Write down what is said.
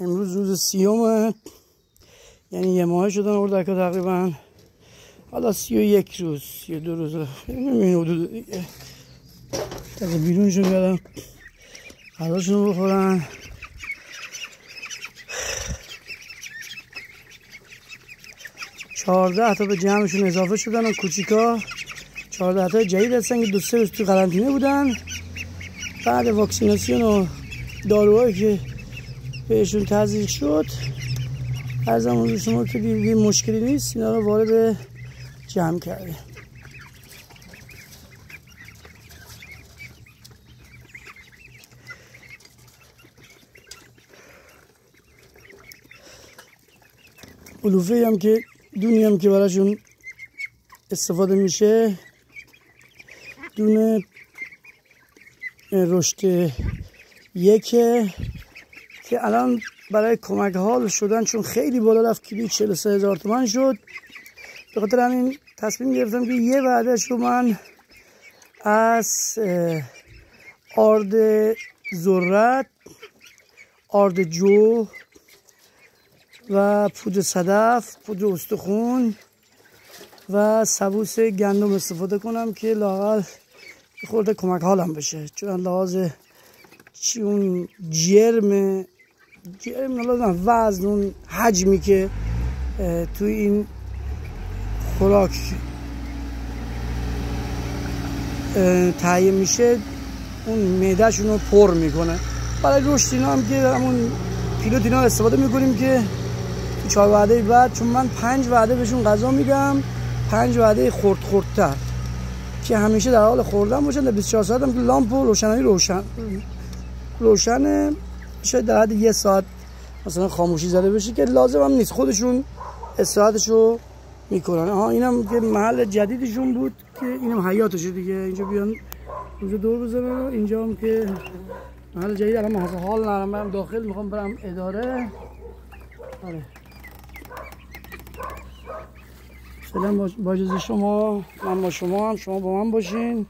امروز روز 30، یعنی یه ماه شدن اردک تقریبا. حالا 31 روز 32 روز این حدود دیگه. از بیرونشون بیادم غذاشون بخورن. چهارده تا به جمعشون اضافه شدن و کوچیکا 14 تا جدید هستن که 2-3 روز تو قرنطینه بودن. بعد واکسیناسیون و داروهایی که بهشون تزریق شد هر زمان روز شما که دیدیم مشکلی نیست، اینا رو وارد جمع کرده. علوفه هم که دونی هم که براشون استفاده میشه، دونه رشد یکه که الان برای کمک حال شدن چون خیلی بالا رفت، کیلویی 43,000 تومان شد. به خاطر همین تصمیم گرفتم که یه وعدهش رو من از آرد ذرت، آرد جو و پودر صدف، پودر استخون و سبوس گندم استفاده کنم که لااقل خورده کمک حالم بشه. چون لحاظ چی اون جرم نلازم وزن، اون حجمی که توی این خوراک تهیه میشه اون معده‌شون رو پر میکنه. برای رشد اینا هم که همون پیلوت اینا استفاده میکنیم که تو 4 وعده بعد، چون من 5 وعده بهشون غذا میدم، 5 وعده خردتر که همیشه در حال خوردن باشن. در 24 ساعت هم که لامپ و روشنایی روشنه، شاید در حد 1 ساعت مثلا خاموشی زده بشه که لازم هم نیست، خودشون استراحتشو میکنن. اینم که محل جدیدشون بود که اینم حیاتشه دیگه. اینجا بیان اونجا دور بزنن، اینجا هم که محل جدید. الان من حال ندارم برم داخل، میخوام برم اداره. آره فعلا با اجازه شما من با شما هم، شما با من باشین.